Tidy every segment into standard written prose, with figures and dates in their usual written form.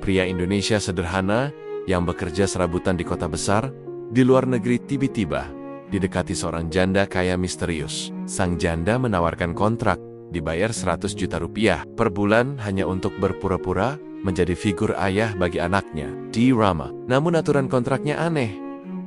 pria Indonesia sederhana yang bekerja serabutan di kota besar, di luar negeri tiba-tiba didekati seorang janda kaya misterius. Sang janda menawarkan kontrak, dibayar 100 juta rupiah per bulan hanya untuk berpura-pura menjadi figur ayah bagi anaknya, di Rama. Namun aturan kontraknya aneh.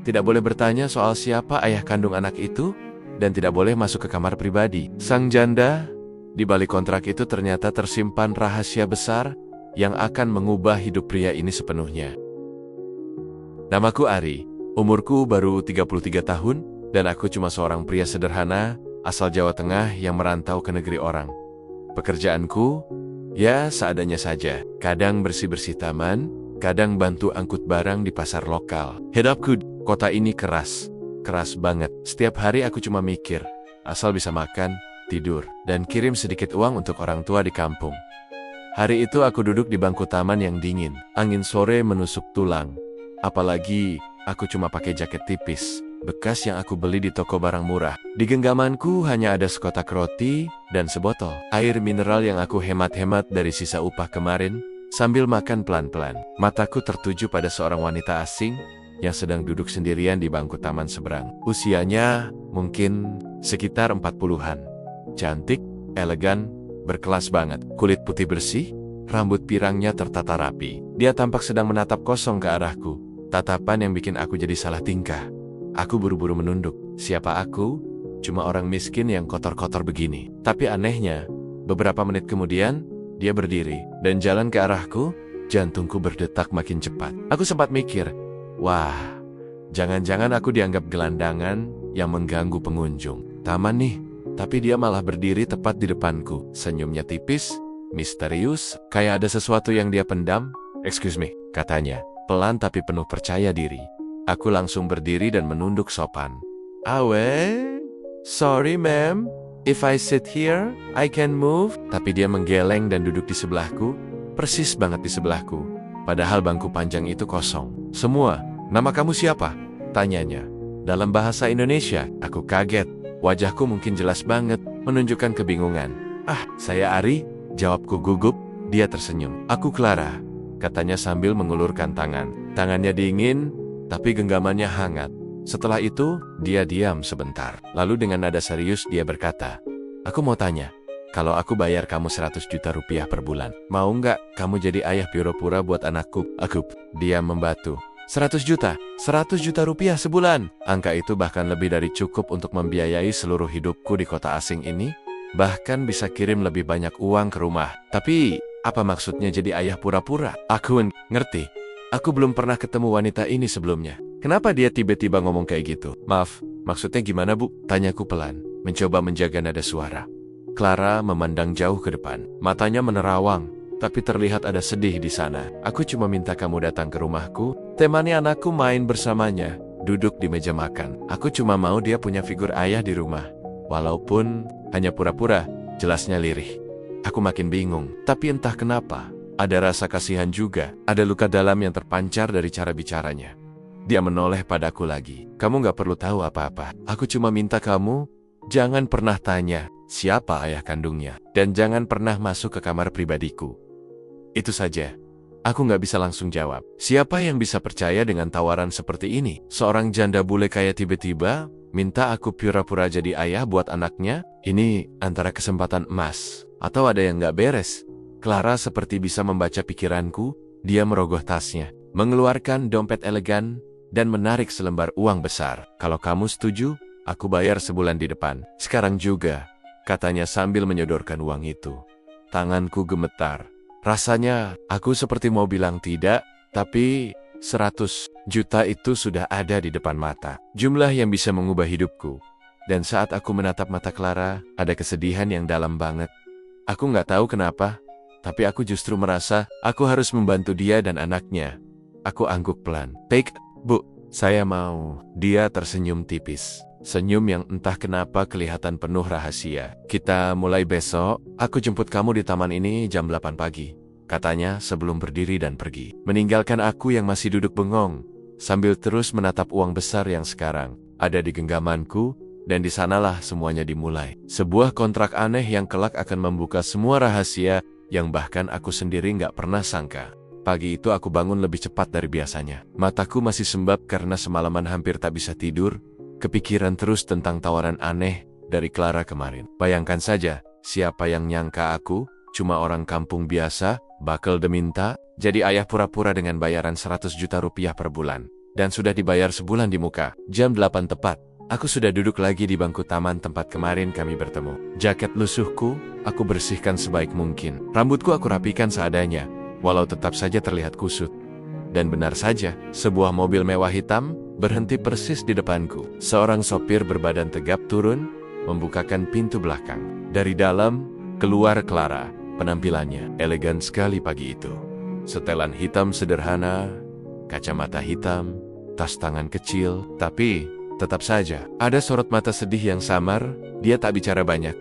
Tidak boleh bertanya soal siapa ayah kandung anak itu, dan tidak boleh masuk ke kamar pribadi. Sang janda, di balik kontrak itu ternyata tersimpan rahasia besar yang akan mengubah hidup pria ini sepenuhnya. Namaku Ari, umurku baru 33 tahun, dan aku cuma seorang pria sederhana, asal Jawa Tengah yang merantau ke negeri orang. Pekerjaanku, ya seadanya saja. Kadang bersih-bersih taman, kadang bantu angkut barang di pasar lokal. Hidupku, kota ini keras banget. Setiap hari aku cuma mikir, asal bisa makan, tidur, dan kirim sedikit uang untuk orang tua di kampung. Hari itu aku duduk di bangku taman yang dingin. Angin sore menusuk tulang. Apalagi aku cuma pakai jaket tipis, bekas yang aku beli di toko barang murah. Di genggamanku hanya ada sekotak roti dan sebotol air mineral yang aku hemat-hemat dari sisa upah kemarin. Sambil makan pelan-pelan, mataku tertuju pada seorang wanita asing yang sedang duduk sendirian di bangku taman seberang. Usianya mungkin sekitar 40-an. Cantik, elegan, berkelas banget. Kulit putih bersih, rambut pirangnya tertata rapi. Dia tampak sedang menatap kosong ke arahku. Tatapan yang bikin aku jadi salah tingkah. Aku buru-buru menunduk. Siapa aku? Cuma orang miskin yang kotor-kotor begini. Tapi anehnya, beberapa menit kemudian, dia berdiri dan jalan ke arahku. Jantungku berdetak makin cepat. Aku sempat mikir, wah, jangan-jangan aku dianggap gelandangan yang mengganggu pengunjung. Taman nih, tapi dia malah berdiri tepat di depanku. Senyumnya tipis, misterius, kayak ada sesuatu yang dia pendam. "Excuse me," katanya, pelan tapi penuh percaya diri. Aku langsung berdiri dan menunduk sopan. "Awe, sorry ma'am, if I sit here, I can move." Tapi dia menggeleng dan duduk di sebelahku, persis banget di sebelahku. Padahal bangku panjang itu kosong. "Semua, nama kamu siapa?" tanyanya. Dalam bahasa Indonesia, aku kaget. Wajahku mungkin jelas banget, menunjukkan kebingungan. "Ah, saya Ari," jawabku gugup. Dia tersenyum. "Aku Clara," katanya sambil mengulurkan tangan. Tangannya dingin, tapi genggamannya hangat. Setelah itu, dia diam sebentar. Lalu dengan nada serius dia berkata, "Aku mau tanya, kalau aku bayar kamu 100 juta rupiah per bulan, mau nggak kamu jadi ayah pura-pura buat anakku?" Dia membatu. 100 juta? 100 juta rupiah sebulan? Angka itu bahkan lebih dari cukup untuk membiayai seluruh hidupku di kota asing ini. Bahkan bisa kirim lebih banyak uang ke rumah. Tapi, apa maksudnya jadi ayah pura-pura? Aku ngerti. Aku belum pernah ketemu wanita ini sebelumnya. Kenapa dia tiba-tiba ngomong kayak gitu? "Maaf, maksudnya gimana bu?" tanyaku pelan, mencoba menjaga nada suara. Clara memandang jauh ke depan. Matanya menerawang, tapi terlihat ada sedih di sana. "Aku cuma minta kamu datang ke rumahku, temani anakku main bersamanya, duduk di meja makan. Aku cuma mau dia punya figur ayah di rumah. Walaupun hanya pura-pura," jelasnya lirih. Aku makin bingung, tapi entah kenapa, ada rasa kasihan juga, ada luka dalam yang terpancar dari cara bicaranya. Dia menoleh padaku lagi. "Kamu gak perlu tahu apa-apa. Aku cuma minta kamu, jangan pernah tanya siapa ayah kandungnya. Dan jangan pernah masuk ke kamar pribadiku." Itu saja. Aku gak bisa langsung jawab. Siapa yang bisa percaya dengan tawaran seperti ini? Seorang janda bule kaya tiba-tiba minta aku pura-pura jadi ayah buat anaknya? Ini antara kesempatan emas, atau ada yang gak beres. Clara seperti bisa membaca pikiranku. Dia merogoh tasnya, mengeluarkan dompet elegan, dan menarik selembar uang besar. "Kalau kamu setuju, aku bayar sebulan di depan. Sekarang juga," katanya sambil menyodorkan uang itu. Tanganku gemetar. Rasanya aku seperti mau bilang tidak, tapi 100 juta itu sudah ada di depan mata. Jumlah yang bisa mengubah hidupku. Dan saat aku menatap mata Clara, ada kesedihan yang dalam banget. Aku nggak tahu kenapa, tapi aku justru merasa aku harus membantu dia dan anaknya. Aku angguk pelan. "Baik, Bu, saya mau." Dia tersenyum tipis. Senyum yang entah kenapa kelihatan penuh rahasia. "Kita mulai besok, aku jemput kamu di taman ini jam 8 pagi. Katanya sebelum berdiri dan pergi. Meninggalkan aku yang masih duduk bengong, sambil terus menatap uang besar yang sekarang ada di genggamanku, dan di sanalah semuanya dimulai. Sebuah kontrak aneh yang kelak akan membuka semua rahasia yang bahkan aku sendiri nggak pernah sangka. Pagi itu aku bangun lebih cepat dari biasanya. Mataku masih sembab karena semalaman hampir tak bisa tidur. Kepikiran terus tentang tawaran aneh dari Clara kemarin. Bayangkan saja, siapa yang nyangka aku, cuma orang kampung biasa, bakal deminta, jadi ayah pura-pura dengan bayaran 100 juta rupiah per bulan. Dan sudah dibayar sebulan di muka. Jam 8 tepat. Aku sudah duduk lagi di bangku taman tempat kemarin kami bertemu. Jaket lusuhku, aku bersihkan sebaik mungkin. Rambutku aku rapikan seadanya, walau tetap saja terlihat kusut. Dan benar saja, sebuah mobil mewah hitam berhenti persis di depanku. Seorang sopir berbadan tegap turun, membukakan pintu belakang. Dari dalam, keluar Clara. Penampilannya elegan sekali pagi itu. Setelan hitam sederhana, kacamata hitam, tas tangan kecil, tapi tetap saja ada sorot mata sedih yang samar. Dia tak bicara banyak,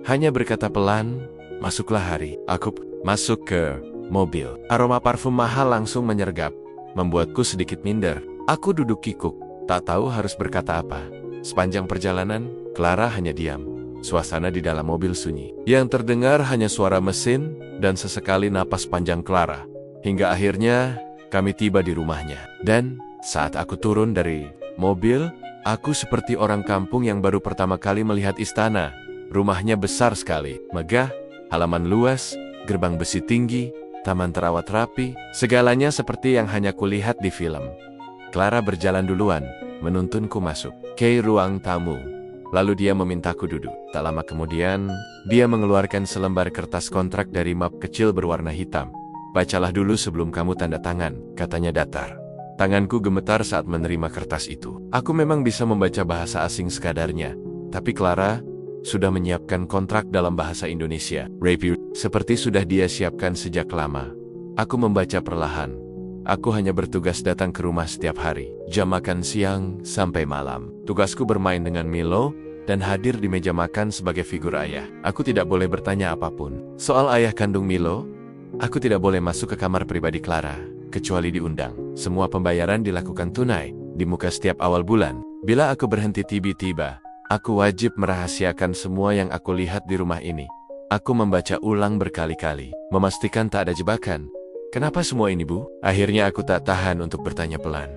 hanya berkata pelan, "Masuklah Hari." Aku masuk ke mobil. Aroma parfum mahal langsung menyergap, membuatku sedikit minder. Aku duduk kikuk, tak tahu harus berkata apa. Sepanjang perjalanan, Clara hanya diam. Suasana di dalam mobil sunyi. Yang terdengar hanya suara mesin dan sesekali napas panjang Clara. Hingga akhirnya kami tiba di rumahnya. Dan saat aku turun dari mobil, aku seperti orang kampung yang baru pertama kali melihat istana. Rumahnya besar sekali, megah, halaman luas, gerbang besi tinggi, taman terawat rapi, segalanya seperti yang hanya kulihat di film. Clara berjalan duluan, menuntunku masuk ke ruang tamu. Lalu dia memintaku duduk. Tak lama kemudian, dia mengeluarkan selembar kertas kontrak dari map kecil berwarna hitam. "Bacalah dulu sebelum kamu tanda tangan," katanya datar. Tanganku gemetar saat menerima kertas itu. Aku memang bisa membaca bahasa asing sekadarnya, tapi Clara sudah menyiapkan kontrak dalam bahasa Indonesia. Review, seperti sudah dia siapkan sejak lama. Aku membaca perlahan. Aku hanya bertugas datang ke rumah setiap hari, jam makan siang sampai malam. Tugasku bermain dengan Milo dan hadir di meja makan sebagai figur ayah. Aku tidak boleh bertanya apapun soal ayah kandung Milo. Aku tidak boleh masuk ke kamar pribadi Clara, kecuali diundang. Semua pembayaran dilakukan tunai, di muka setiap awal bulan. Bila aku berhenti tiba-tiba, aku wajib merahasiakan semua yang aku lihat di rumah ini. Aku membaca ulang berkali-kali, memastikan tak ada jebakan. "Kenapa semua ini, Bu?" Akhirnya aku tak tahan untuk bertanya pelan.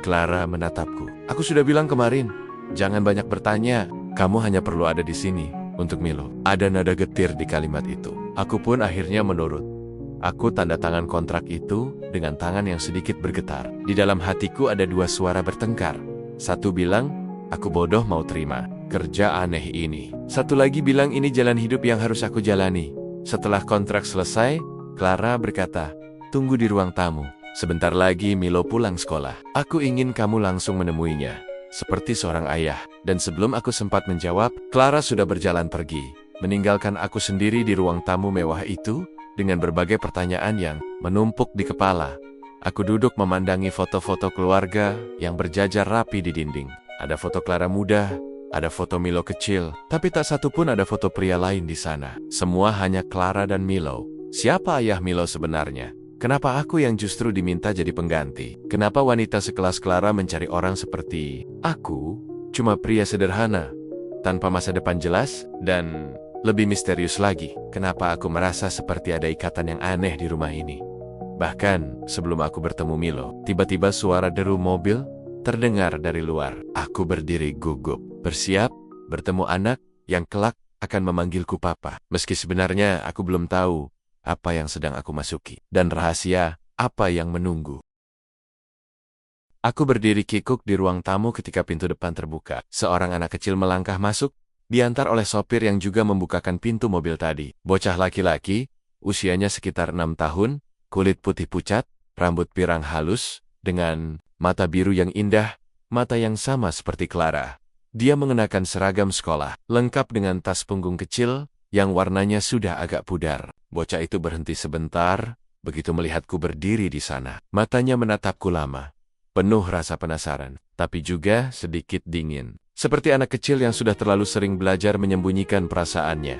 Clara menatapku. "Aku sudah bilang kemarin, jangan banyak bertanya. Kamu hanya perlu ada di sini untuk Milo." Ada nada getir di kalimat itu. Aku pun akhirnya menurut. Aku tanda tangan kontrak itu dengan tangan yang sedikit bergetar. Di dalam hatiku ada dua suara bertengkar. Satu bilang, aku bodoh mau terima kerja aneh ini. Satu lagi bilang ini jalan hidup yang harus aku jalani. Setelah kontrak selesai, Clara berkata, "Tunggu di ruang tamu. Sebentar lagi Milo pulang sekolah. Aku ingin kamu langsung menemuinya." Seperti seorang ayah. Dan sebelum aku sempat menjawab, Clara sudah berjalan pergi, meninggalkan aku sendiri di ruang tamu mewah itu, dengan berbagai pertanyaan yang menumpuk di kepala. Aku duduk memandangi foto-foto keluarga yang berjajar rapi di dinding. Ada foto Clara muda, ada foto Milo kecil, tapi tak satu pun ada foto pria lain di sana. Semua hanya Clara dan Milo. Siapa ayah Milo sebenarnya? Kenapa aku yang justru diminta jadi pengganti? Kenapa wanita sekelas Clara mencari orang seperti aku? Cuma pria sederhana, tanpa masa depan jelas, dan lebih misterius lagi, kenapa aku merasa seperti ada ikatan yang aneh di rumah ini? Bahkan, sebelum aku bertemu Milo, tiba-tiba suara deru mobil terdengar dari luar. Aku berdiri gugup, bersiap bertemu anak yang kelak akan memanggilku papa. Meski sebenarnya aku belum tahu apa yang sedang aku masuki, dan rahasia apa yang menunggu. Aku berdiri kikuk di ruang tamu ketika pintu depan terbuka. Seorang anak kecil melangkah masuk, diantar oleh sopir yang juga membukakan pintu mobil tadi. Bocah laki-laki, usianya sekitar 6 tahun, kulit putih pucat, rambut pirang halus, dengan mata biru yang indah, mata yang sama seperti Clara. Dia mengenakan seragam sekolah, lengkap dengan tas punggung kecil, yang warnanya sudah agak pudar. Bocah itu berhenti sebentar, begitu melihatku berdiri di sana. Matanya menatapku lama, penuh rasa penasaran, tapi juga sedikit dingin. Seperti anak kecil yang sudah terlalu sering belajar menyembunyikan perasaannya.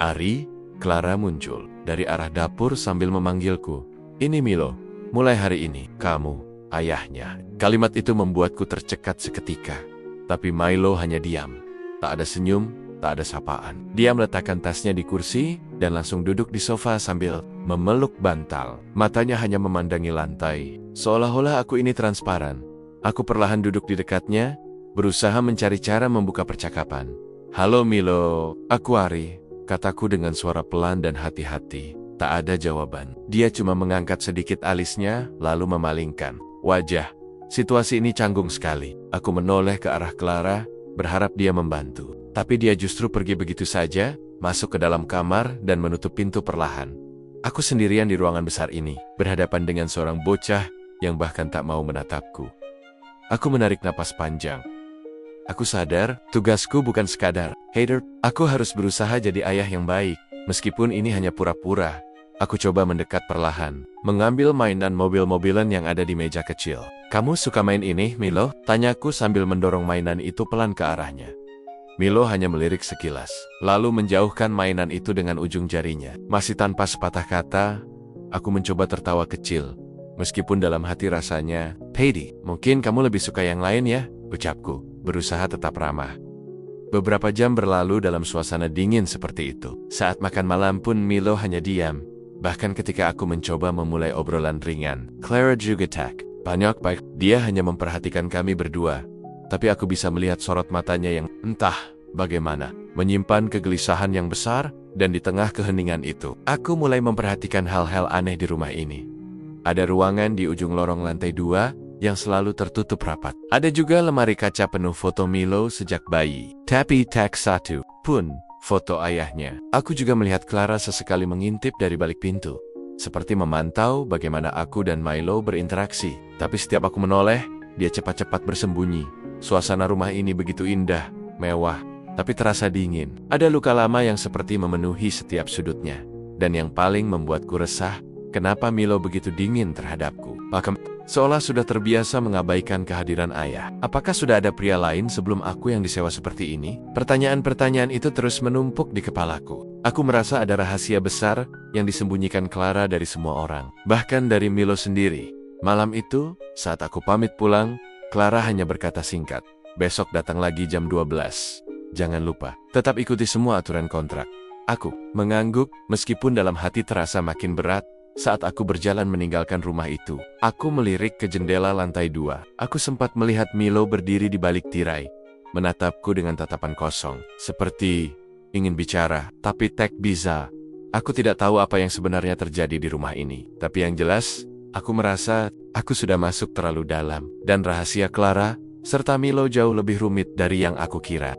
"Ari," Clara muncul dari arah dapur sambil memanggilku. "Ini Milo, mulai hari ini, kamu ayahnya." Kalimat itu membuatku tercekat seketika. Tapi Milo hanya diam. Tak ada senyum, tak ada sapaan. Dia meletakkan tasnya di kursi dan langsung duduk di sofa sambil memeluk bantal. Matanya hanya memandangi lantai, seolah-olah aku ini transparan. Aku perlahan duduk di dekatnya, berusaha mencari cara membuka percakapan. "Halo Milo, aku Ari," kataku dengan suara pelan dan hati-hati. Tak ada jawaban. Dia cuma mengangkat sedikit alisnya, lalu memalingkan wajah. Situasi ini canggung sekali. Aku menoleh ke arah Clara, berharap dia membantu. Tapi dia justru pergi begitu saja, masuk ke dalam kamar dan menutup pintu perlahan. Aku sendirian di ruangan besar ini, berhadapan dengan seorang bocah yang bahkan tak mau menatapku. Aku menarik napas panjang. Aku sadar, tugasku bukan sekadar hater. Aku harus berusaha jadi ayah yang baik, meskipun ini hanya pura-pura. Aku coba mendekat perlahan, mengambil mainan mobil-mobilan yang ada di meja kecil. "Kamu suka main ini, Milo?" tanyaku sambil mendorong mainan itu pelan ke arahnya. Milo hanya melirik sekilas, lalu menjauhkan mainan itu dengan ujung jarinya. Masih tanpa sepatah kata, aku mencoba tertawa kecil. Meskipun dalam hati rasanya, "Paddy, mungkin kamu lebih suka yang lain ya?" ucapku, berusaha tetap ramah. Beberapa jam berlalu dalam suasana dingin seperti itu. Saat makan malam pun Milo hanya diam. Bahkan ketika aku mencoba memulai obrolan ringan, Clara juga tak banyak baik. Dia hanya memperhatikan kami berdua. Tapi aku bisa melihat sorot matanya yang entah bagaimana, menyimpan kegelisahan yang besar, dan di tengah keheningan itu, aku mulai memperhatikan hal-hal aneh di rumah ini. Ada ruangan di ujung lorong lantai 2 yang selalu tertutup rapat. Ada juga lemari kaca penuh foto Milo sejak bayi. Tapi tak satu pun foto ayahnya. Aku juga melihat Clara sesekali mengintip dari balik pintu, seperti memantau bagaimana aku dan Milo berinteraksi. Tapi setiap aku menoleh, dia cepat-cepat bersembunyi. Suasana rumah ini begitu indah, mewah, tapi terasa dingin. Ada luka lama yang seperti memenuhi setiap sudutnya. Dan yang paling membuatku resah, kenapa Milo begitu dingin terhadapku? Bahkan seolah sudah terbiasa mengabaikan kehadiran ayah. Apakah sudah ada pria lain sebelum aku yang disewa seperti ini? Pertanyaan-pertanyaan itu terus menumpuk di kepalaku. Aku merasa ada rahasia besar yang disembunyikan Clara dari semua orang. Bahkan dari Milo sendiri. Malam itu, saat aku pamit pulang, Clara hanya berkata singkat, "Besok datang lagi jam 12. Jangan lupa, tetap ikuti semua aturan kontrak." Aku mengangguk, meskipun dalam hati terasa makin berat. Saat aku berjalan meninggalkan rumah itu, aku melirik ke jendela lantai 2. Aku sempat melihat Milo berdiri di balik tirai, menatapku dengan tatapan kosong, seperti ingin bicara, tapi tak bisa. Aku tidak tahu apa yang sebenarnya terjadi di rumah ini. Tapi yang jelas, aku merasa aku sudah masuk terlalu dalam, dan rahasia Clara serta Milo jauh lebih rumit dari yang aku kira.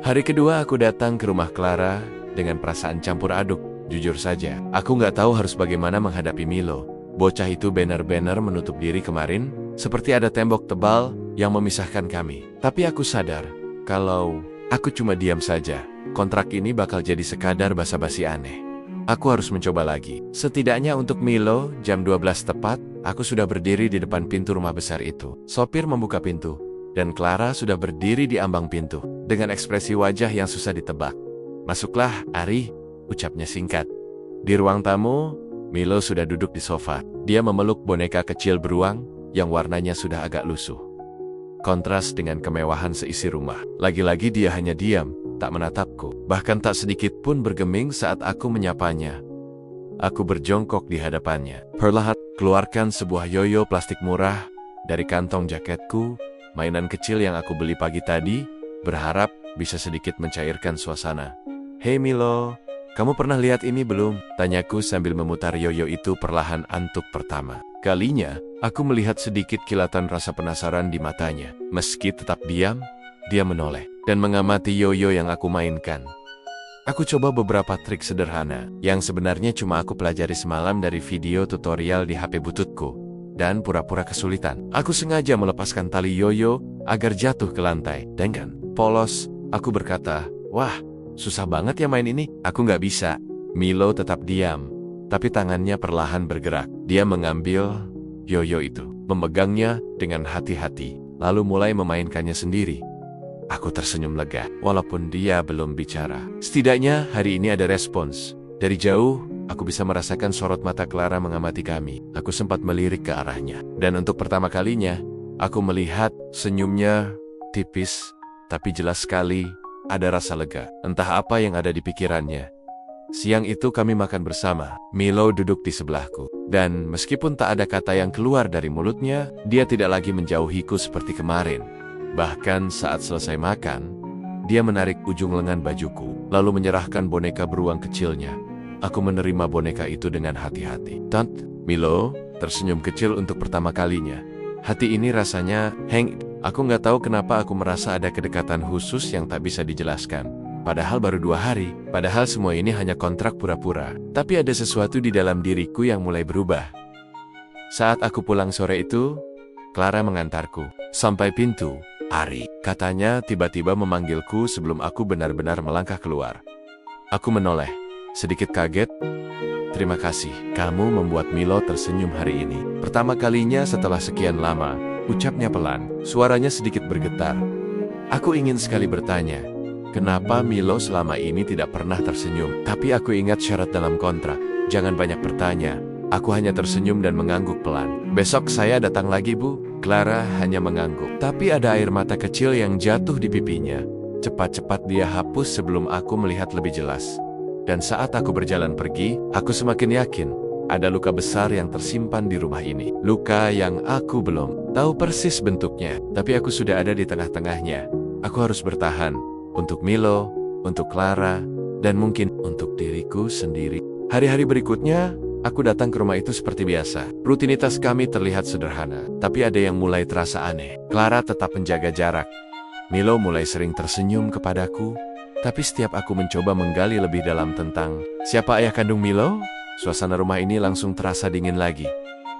Hari kedua aku datang ke rumah Clara dengan perasaan campur aduk. Jujur saja, aku nggak tahu harus bagaimana menghadapi Milo. Bocah itu benar-benar menutup diri kemarin, seperti ada tembok tebal yang memisahkan kami. Tapi aku sadar, kalau aku cuma diam saja, kontrak ini bakal jadi sekadar basa-basi aneh. Aku harus mencoba lagi. Setidaknya untuk Milo, jam 12 tepat, aku sudah berdiri di depan pintu rumah besar itu. Sopir membuka pintu, dan Clara sudah berdiri di ambang pintu, dengan ekspresi wajah yang susah ditebak. "Masuklah, Ari," ucapnya singkat. Di ruang tamu, Milo sudah duduk di sofa. Dia memeluk boneka kecil beruang yang warnanya sudah agak lusuh. Kontras dengan kemewahan seisi rumah. Lagi-lagi dia hanya diam, tak menatapku. Bahkan tak sedikit pun bergeming saat aku menyapanya. Aku berjongkok di hadapannya. Perlahan keluarkan sebuah yoyo plastik murah dari kantong jaketku, mainan kecil yang aku beli pagi tadi, berharap bisa sedikit mencairkan suasana. "Hei Milo, kamu pernah lihat ini belum?" tanyaku sambil memutar yoyo itu perlahan untuk pertama kalinya. Aku melihat sedikit kilatan rasa penasaran di matanya. Meski tetap diam, dia menoleh dan mengamati yoyo yang aku mainkan. Aku coba beberapa trik sederhana yang sebenarnya cuma aku pelajari semalam dari video tutorial di HP bututku, dan pura-pura kesulitan. Aku sengaja melepaskan tali yoyo agar jatuh ke lantai. Dengan polos, aku berkata, "Wah, susah banget ya main ini, aku nggak bisa." Milo tetap diam, tapi tangannya perlahan bergerak. Dia mengambil yoyo itu, memegangnya dengan hati-hati, lalu mulai memainkannya sendiri. Aku tersenyum lega, walaupun dia belum bicara. Setidaknya hari ini ada respons. Dari jauh, aku bisa merasakan sorot mata Clara mengamati kami. Aku sempat melirik ke arahnya, dan untuk pertama kalinya, aku melihat senyumnya tipis, tapi jelas sekali ada rasa lega. Entah apa yang ada di pikirannya. Siang itu kami makan bersama. Milo duduk di sebelahku. Dan meskipun tak ada kata yang keluar dari mulutnya, dia tidak lagi menjauhiku seperti kemarin. Bahkan saat selesai makan, dia menarik ujung lengan bajuku, lalu menyerahkan boneka beruang kecilnya. Aku menerima boneka itu dengan hati-hati. Tante, Milo tersenyum kecil untuk pertama kalinya. Hati ini rasanya, aku nggak tahu kenapa aku merasa ada kedekatan khusus yang tak bisa dijelaskan. Padahal baru 2 hari, padahal semua ini hanya kontrak pura-pura. Tapi ada sesuatu di dalam diriku yang mulai berubah. Saat aku pulang sore itu, Clara mengantarku sampai pintu. Ari, katanya tiba-tiba memanggilku sebelum aku benar-benar melangkah keluar. Aku menoleh, sedikit kaget. Terima kasih, kamu membuat Milo tersenyum hari ini. Pertama kalinya setelah sekian lama, ucapnya pelan, suaranya sedikit bergetar. Aku ingin sekali bertanya, kenapa Milo selama ini tidak pernah tersenyum? Tapi aku ingat syarat dalam kontrak, jangan banyak bertanya. Aku hanya tersenyum dan mengangguk pelan. Besok saya datang lagi, Bu. Clara hanya mengangguk. Tapi ada air mata kecil yang jatuh di pipinya. Cepat-cepat dia hapus sebelum aku melihat lebih jelas. Dan saat aku berjalan pergi, aku semakin yakin ada luka besar yang tersimpan di rumah ini. Luka yang aku belum tahu persis bentuknya, tapi aku sudah ada di tengah-tengahnya. Aku harus bertahan untuk Milo, untuk Clara, dan mungkin untuk diriku sendiri. Hari-hari berikutnya, aku datang ke rumah itu seperti biasa. Rutinitas kami terlihat sederhana, tapi ada yang mulai terasa aneh. Clara tetap menjaga jarak. Milo mulai sering tersenyum kepadaku. Tapi setiap aku mencoba menggali lebih dalam tentang siapa ayah kandung Milo, suasana rumah ini langsung terasa dingin lagi.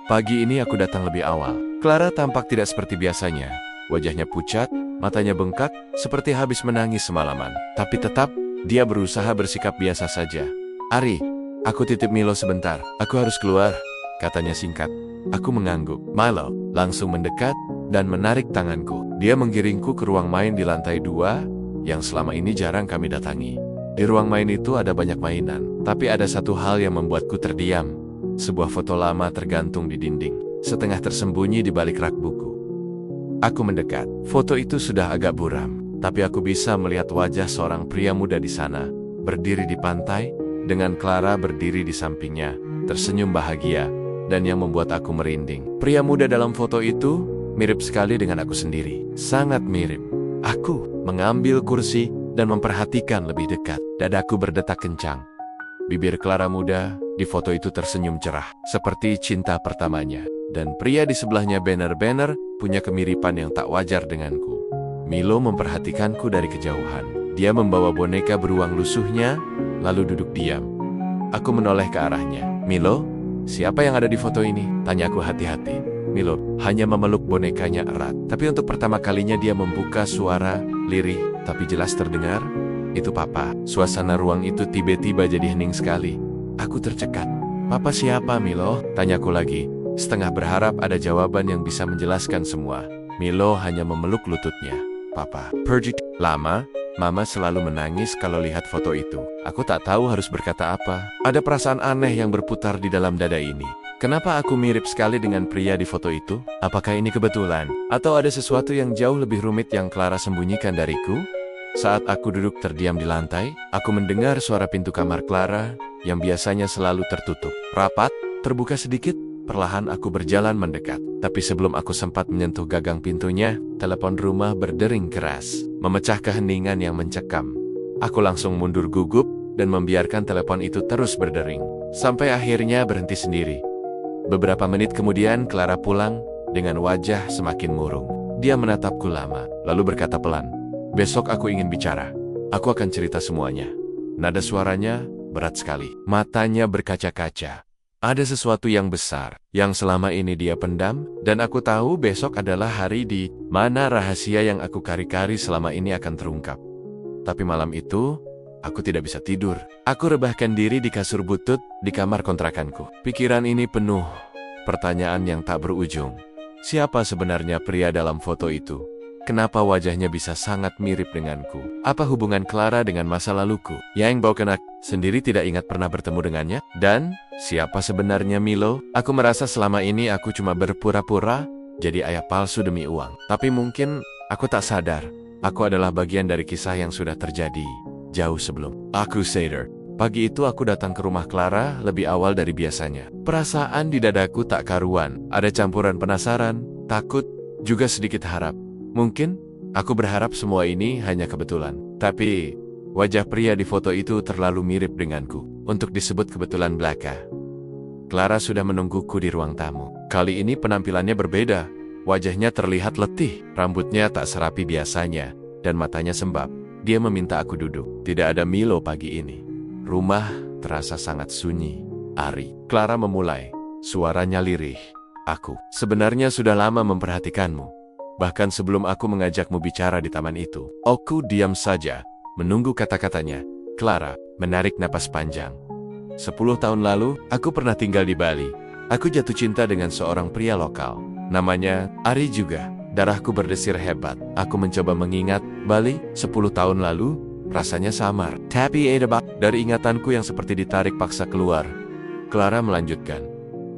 Pagi ini aku datang lebih awal. Clara tampak tidak seperti biasanya. Wajahnya pucat, matanya bengkak, seperti habis menangis semalaman. Tapi tetap, dia berusaha bersikap biasa saja. Ari, aku titip Milo sebentar. Aku harus keluar, katanya singkat. Aku mengangguk. Milo langsung mendekat dan menarik tanganku. Dia menggiringku ke ruang main di lantai 2, yang selama ini jarang kami datangi. Di ruang main itu ada banyak mainan, tapi ada satu hal yang membuatku terdiam. Sebuah foto lama tergantung di dinding, setengah tersembunyi di balik rak buku. Aku mendekat. Foto itu sudah agak buram, tapi aku bisa melihat wajah seorang pria muda di sana, berdiri di pantai, dengan Clara berdiri di sampingnya, tersenyum bahagia, dan yang membuat aku merinding. Pria muda dalam foto itu mirip sekali dengan aku sendiri, sangat mirip. Aku mengambil kursi dan memperhatikan lebih dekat. Dadaku berdetak kencang. Bibir Clara muda di foto itu tersenyum cerah, seperti cinta pertamanya. Dan pria di sebelahnya benar-benar punya kemiripan yang tak wajar denganku. Milo memperhatikanku dari kejauhan. Dia membawa boneka beruang lusuhnya, lalu duduk diam. Aku menoleh ke arahnya. Milo, siapa yang ada di foto ini? Tanyaku hati-hati. Milo hanya memeluk bonekanya erat. Tapi untuk pertama kalinya dia membuka suara lirih, tapi jelas terdengar. Itu Papa. Suasana ruang itu tiba-tiba jadi hening sekali. Aku tercekat. Papa siapa, Milo? Tanyaku lagi, setengah berharap ada jawaban yang bisa menjelaskan semua. Milo hanya memeluk lututnya. Papa. Pergi. Lama, Mama selalu menangis kalau lihat foto itu. Aku tak tahu harus berkata apa. Ada perasaan aneh yang berputar di dalam dada ini. Kenapa aku mirip sekali dengan pria di foto itu? Apakah ini kebetulan? Atau ada sesuatu yang jauh lebih rumit yang Clara sembunyikan dariku? Saat aku duduk terdiam di lantai, aku mendengar suara pintu kamar Clara yang biasanya selalu tertutup. Rapat, terbuka sedikit, perlahan aku berjalan mendekat. Tapi sebelum aku sempat menyentuh gagang pintunya, telepon rumah berdering keras, memecah keheningan yang mencekam. Aku langsung mundur gugup dan membiarkan telepon itu terus berdering, sampai akhirnya berhenti sendiri. Beberapa menit kemudian Clara pulang dengan wajah semakin murung. Dia menatapku lama, lalu berkata pelan, "Besok aku ingin bicara. Aku akan cerita semuanya." Nada suaranya berat sekali. Matanya berkaca-kaca. Ada sesuatu yang besar, yang selama ini dia pendam, dan aku tahu besok adalah hari di mana rahasia yang aku kari-kari selama ini akan terungkap. Tapi malam itu, aku tidak bisa tidur. Aku rebahkan diri di kasur butut di kamar kontrakanku. Pikiran ini penuh pertanyaan yang tak berujung. Siapa sebenarnya pria dalam foto itu? Kenapa wajahnya bisa sangat mirip denganku? Apa hubungan Clara dengan masa laluku? Yang Baukenak sendiri tidak ingat pernah bertemu dengannya? Dan siapa sebenarnya Milo? Aku merasa selama ini aku cuma berpura-pura jadi ayah palsu demi uang. Tapi mungkin aku tak sadar. Aku adalah bagian dari kisah yang sudah terjadi jauh sebelum. Crusader. Pagi itu aku datang ke rumah Clara lebih awal dari biasanya. Perasaan di dadaku tak karuan. Ada campuran penasaran, takut, juga sedikit harap. Mungkin aku berharap semua ini hanya kebetulan. Tapi wajah pria di foto itu terlalu mirip denganku untuk disebut kebetulan belaka. Clara sudah menungguku di ruang tamu. Kali ini penampilannya berbeda. Wajahnya terlihat letih, rambutnya tak serapi biasanya, dan matanya sembab. Dia meminta aku duduk. Tidak ada Milo pagi ini. Rumah terasa sangat sunyi. Ari, Clara memulai. Suaranya lirih. Aku sebenarnya sudah lama memperhatikanmu. Bahkan sebelum aku mengajakmu bicara di taman itu. Aku diam saja, menunggu kata-katanya. Clara menarik napas panjang. 10 tahun lalu, aku pernah tinggal di Bali. Aku jatuh cinta dengan seorang pria lokal. Namanya Ari juga. Darahku berdesir hebat. Aku mencoba mengingat Bali 10 tahun lalu. Rasanya samar. Tapi dari ingatanku yang seperti ditarik paksa keluar. Clara melanjutkan.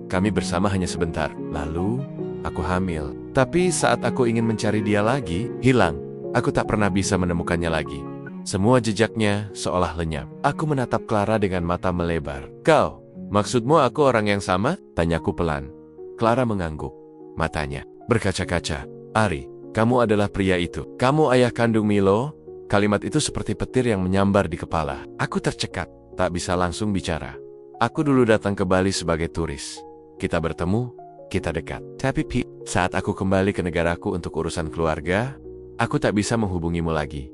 Kami bersama hanya sebentar. Lalu, aku hamil. Tapi saat aku ingin mencari dia lagi, hilang. Aku tak pernah bisa menemukannya lagi. Semua jejaknya seolah lenyap. Aku menatap Clara dengan mata melebar. Kau, maksudmu aku orang yang sama? Tanyaku pelan. Clara mengangguk. Matanya berkaca-kaca. Ari, kamu adalah pria itu. Kamu ayah kandung Milo? Kalimat itu seperti petir yang menyambar di kepala. Aku tercekat, tak bisa langsung bicara. Aku dulu datang ke Bali sebagai turis. Kita bertemu, kita dekat. Tapi saat aku kembali ke negaraku untuk urusan keluarga, aku tak bisa menghubungimu lagi.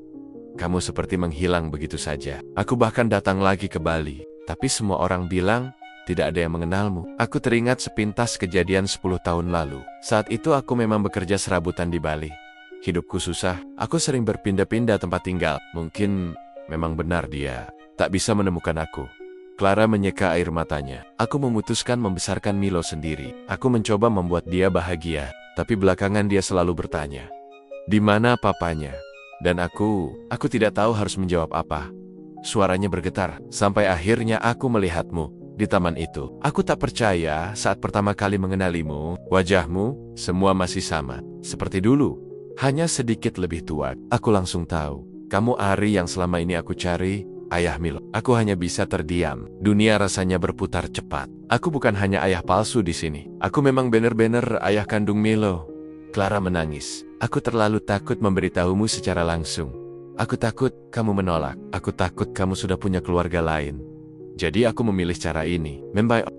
Kamu seperti menghilang begitu saja. Aku bahkan datang lagi ke Bali, tapi semua orang bilang tidak ada yang mengenalmu. Aku teringat sepintas kejadian 10 tahun lalu. Saat itu aku memang bekerja serabutan di Bali. Hidupku susah, aku sering berpindah-pindah tempat tinggal. Mungkin memang benar dia tak bisa menemukan aku. Clara menyeka air matanya. Aku memutuskan membesarkan Milo sendiri. Aku mencoba membuat dia bahagia, tapi belakangan dia selalu bertanya, di mana papanya? Dan aku tidak tahu harus menjawab apa. Suaranya bergetar, sampai akhirnya aku melihatmu di taman itu. Aku tak percaya saat pertama kali mengenalimu. Wajahmu, semua masih sama, seperti dulu. Hanya sedikit lebih tua. Aku langsung tahu, kamu Ari yang selama ini aku cari, ayah Milo. Aku hanya bisa terdiam. Dunia rasanya berputar cepat. Aku bukan hanya ayah palsu di sini. Aku memang benar-benar ayah kandung Milo. Clara menangis. Aku terlalu takut memberitahumu secara langsung. Aku takut kamu menolak. Aku takut kamu sudah punya keluarga lain. Jadi aku memilih cara ini.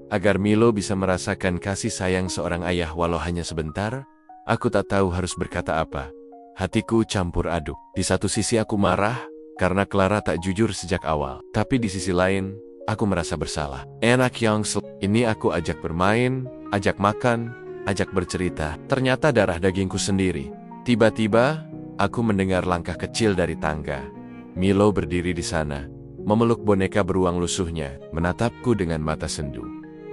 Agar Milo bisa merasakan kasih sayang seorang ayah walau hanya sebentar. Aku tak tahu harus berkata apa. Hatiku campur aduk. Di satu sisi aku marah karena Clara tak jujur sejak awal. Tapi di sisi lain, aku merasa bersalah. Enak yang ini aku ajak bermain, ajak makan, ajak bercerita. Ternyata darah dagingku sendiri. Tiba-tiba, aku mendengar langkah kecil dari tangga. Milo berdiri di sana, memeluk boneka beruang lusuhnya, menatapku dengan mata sendu.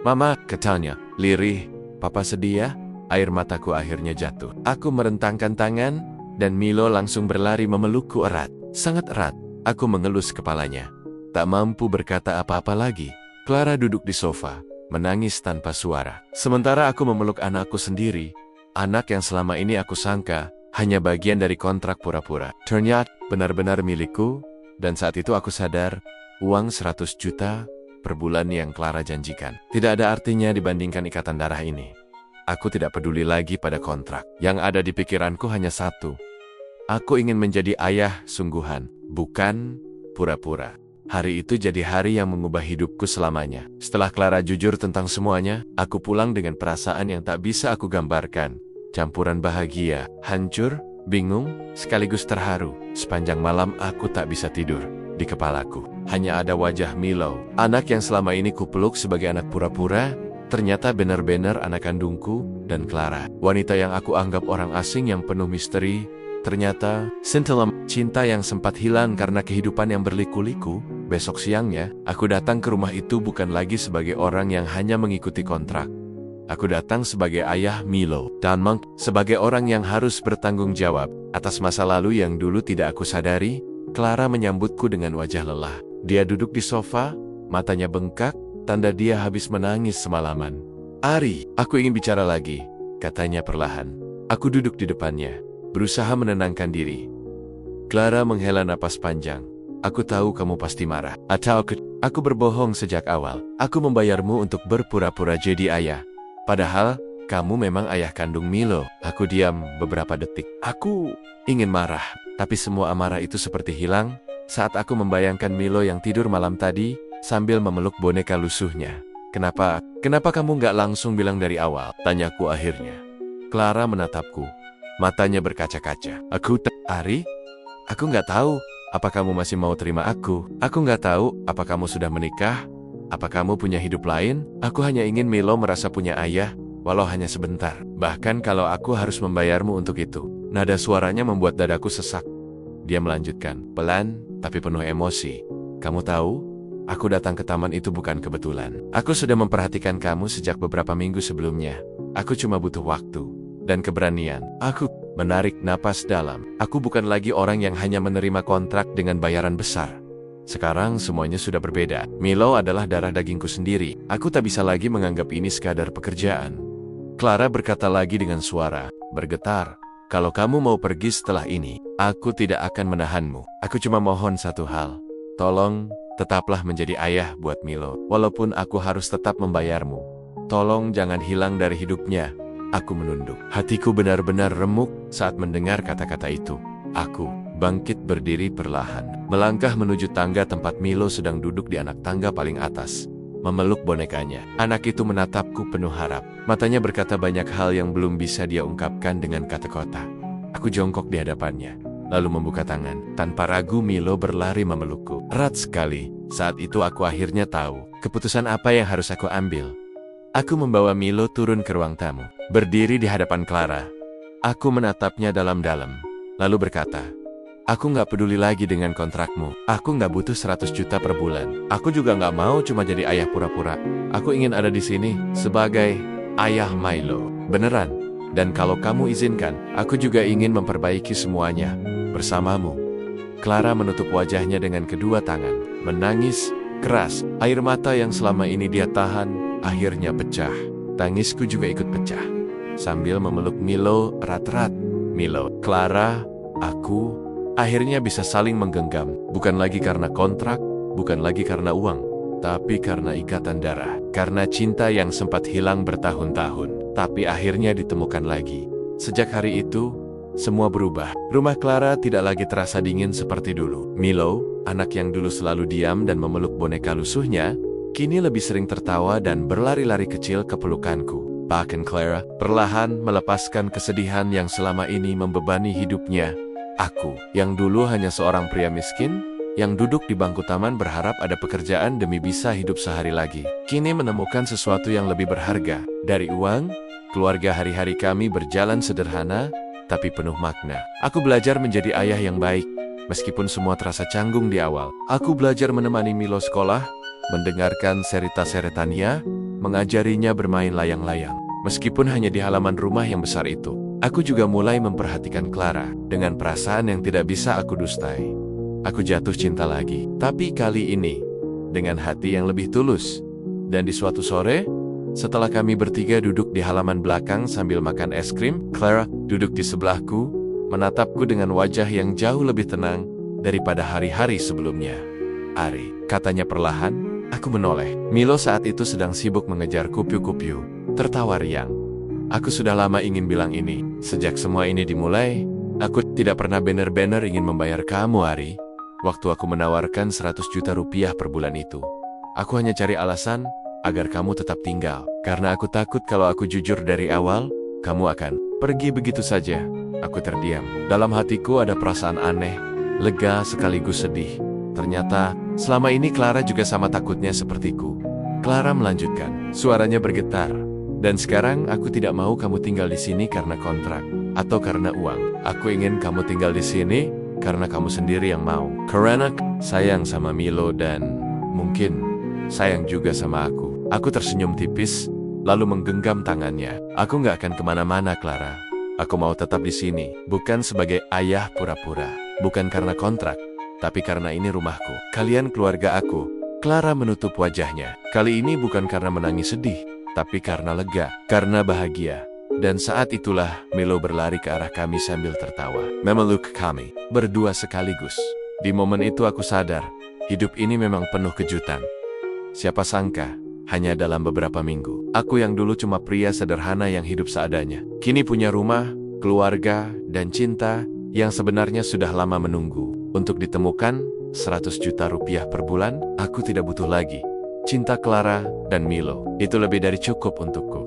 Mama, katanya, lirih. Papa sedih ya? Air mataku akhirnya jatuh. Aku merentangkan tangan, dan Milo langsung berlari memelukku erat. Sangat erat. Aku mengelus kepalanya. Tak mampu berkata apa-apa lagi. Clara duduk di sofa, menangis tanpa suara. Sementara aku memeluk anakku sendiri, anak yang selama ini aku sangka hanya bagian dari kontrak pura-pura. Ternyata benar-benar milikku, dan saat itu aku sadar, uang 100 juta per bulan yang Clara janjikan tidak ada artinya dibandingkan ikatan darah ini. Aku tidak peduli lagi pada kontrak. Yang ada di pikiranku hanya satu. Aku ingin menjadi ayah sungguhan, bukan pura-pura. Hari itu jadi hari yang mengubah hidupku selamanya. Setelah Clara jujur tentang semuanya, aku pulang dengan perasaan yang tak bisa aku gambarkan. Campuran bahagia, hancur, bingung, sekaligus terharu. Sepanjang malam aku tak bisa tidur. Di kepalaku hanya ada wajah Milo, anak yang selama ini kupeluk sebagai anak pura-pura. Ternyata benar-benar anak kandungku, dan Clara, wanita yang aku anggap orang asing yang penuh misteri. Ternyata, sentilan cinta yang sempat hilang karena kehidupan yang berliku-liku. Besok siangnya, aku datang ke rumah itu bukan lagi sebagai orang yang hanya mengikuti kontrak. Aku datang sebagai ayah Milo, dan sebagai orang yang harus bertanggung jawab atas masa lalu yang dulu tidak aku sadari. Clara menyambutku dengan wajah lelah. Dia duduk di sofa, matanya bengkak, tanda dia habis menangis semalaman. Ari, aku ingin bicara lagi, katanya perlahan. Aku duduk di depannya, berusaha menenangkan diri. Clara menghela napas panjang. Aku tahu kamu pasti marah. Atau aku berbohong sejak awal. Aku membayarmu untuk berpura-pura jadi ayah. Padahal, kamu memang ayah kandung Milo. Aku diam beberapa detik. Aku ingin marah, tapi semua amarah itu seperti hilang saat aku membayangkan Milo yang tidur malam tadi sambil memeluk boneka lusuhnya. Kenapa kamu nggak langsung bilang dari awal? Tanyaku akhirnya. Clara menatapku. Matanya berkaca-kaca. Ari? Aku nggak tahu. Apa kamu masih mau terima aku? Aku nggak tahu. Apa kamu sudah menikah? Apa kamu punya hidup lain? Aku hanya ingin Milo merasa punya ayah, walau hanya sebentar. Bahkan kalau aku harus membayarmu untuk itu. Nada suaranya membuat dadaku sesak. Dia melanjutkan, pelan tapi penuh emosi. Kamu tahu? Aku datang ke taman itu bukan kebetulan. Aku sudah memperhatikan kamu sejak beberapa minggu sebelumnya. Aku cuma butuh waktu dan keberanian. Aku menarik napas dalam. Aku bukan lagi orang yang hanya menerima kontrak dengan bayaran besar. Sekarang semuanya sudah berbeda. Milo adalah darah dagingku sendiri. Aku tak bisa lagi menganggap ini sekadar pekerjaan. Clara berkata lagi dengan suara bergetar. Kalau kamu mau pergi setelah ini, aku tidak akan menahanmu. Aku cuma mohon satu hal. Tolong, tetaplah menjadi ayah buat Milo. Walaupun aku harus tetap membayarmu. Tolong jangan hilang dari hidupnya. Aku menunduk. Hatiku benar-benar remuk saat mendengar kata-kata itu. Aku bangkit berdiri perlahan. Melangkah menuju tangga tempat Milo sedang duduk di anak tangga paling atas. Memeluk bonekanya. Anak itu menatapku penuh harap. Matanya berkata banyak hal yang belum bisa dia ungkapkan dengan kata-kata. Aku jongkok di hadapannya, lalu membuka tangan. Tanpa ragu Milo berlari memelukku. Erat sekali. Saat itu aku akhirnya tahu keputusan apa yang harus aku ambil. Aku membawa Milo turun ke ruang tamu. Berdiri di hadapan Clara. Aku menatapnya dalam-dalam, lalu berkata, aku nggak peduli lagi dengan kontrakmu. Aku nggak butuh 100 juta per bulan. Aku juga nggak mau cuma jadi ayah pura-pura. Aku ingin ada di sini sebagai ayah Milo. Beneran. Dan kalau kamu izinkan, aku juga ingin memperbaiki semuanya bersamamu. Clara menutup wajahnya dengan kedua tangan. Menangis keras. Air mata yang selama ini dia tahan akhirnya pecah. Tangisku juga ikut pecah. Sambil memeluk Milo erat-erat. Milo, Clara, aku akhirnya bisa saling menggenggam, bukan lagi karena kontrak, bukan lagi karena uang, tapi karena ikatan darah, karena cinta yang sempat hilang bertahun-tahun, tapi akhirnya ditemukan lagi. Sejak hari itu, semua berubah. Rumah Clara tidak lagi terasa dingin seperti dulu. Milo, anak yang dulu selalu diam dan memeluk boneka lusuhnya, kini lebih sering tertawa dan berlari-lari kecil ke pelukanku. Bahkan Clara perlahan melepaskan kesedihan yang selama ini membebani hidupnya. Aku, yang dulu hanya seorang pria miskin, yang duduk di bangku taman berharap ada pekerjaan demi bisa hidup sehari lagi, kini menemukan sesuatu yang lebih berharga. Dari uang, keluarga hari-hari kami berjalan sederhana, tapi penuh makna. Aku belajar menjadi ayah yang baik, meskipun semua terasa canggung di awal. Aku belajar menemani Milo sekolah, mendengarkan cerita-ceritanya, mengajarinya bermain layang-layang. Meskipun hanya di halaman rumah yang besar itu. Aku juga mulai memperhatikan Clara dengan perasaan yang tidak bisa aku dustai. Aku jatuh cinta lagi, tapi kali ini dengan hati yang lebih tulus. Dan di suatu sore, setelah kami bertiga duduk di halaman belakang sambil makan es krim, Clara duduk di sebelahku, menatapku dengan wajah yang jauh lebih tenang daripada hari-hari sebelumnya. Ari, katanya perlahan. Aku menoleh. Milo saat itu sedang sibuk mengejar kupu-kupu, tertawa riang. Aku sudah lama ingin bilang ini. Sejak semua ini dimulai, aku tidak pernah benar-benar ingin membayar kamu, Ari. Waktu aku menawarkan 100 juta rupiah per bulan itu, aku hanya cari alasan agar kamu tetap tinggal. Karena aku takut kalau aku jujur dari awal, kamu akan pergi begitu saja. Aku terdiam. Dalam hatiku ada perasaan aneh, lega sekaligus sedih. Ternyata, selama ini Clara juga sama takutnya sepertiku. Clara melanjutkan, suaranya bergetar. Dan sekarang aku tidak mau kamu tinggal di sini karena kontrak atau karena uang. Aku ingin kamu tinggal di sini karena kamu sendiri yang mau. Karena sayang sama Milo dan mungkin sayang juga sama aku. Aku tersenyum tipis, lalu menggenggam tangannya. Aku nggak akan kemana-mana, Clara. Aku mau tetap di sini, bukan sebagai ayah pura-pura, bukan karena kontrak, tapi karena ini rumahku. Kalian keluarga aku. Clara menutup wajahnya. Kali ini bukan karena menangis sedih, tapi karena lega, karena bahagia. Dan saat itulah Milo berlari ke arah kami sambil tertawa. Memeluk kami, berdua sekaligus. Di momen itu aku sadar, hidup ini memang penuh kejutan. Siapa sangka, hanya dalam beberapa minggu, aku yang dulu cuma pria sederhana yang hidup seadanya, kini punya rumah, keluarga, dan cinta yang sebenarnya sudah lama menunggu. Untuk ditemukan, 100 juta rupiah per bulan, aku tidak butuh lagi. Cinta Clara dan Milo, itu lebih dari cukup untukku.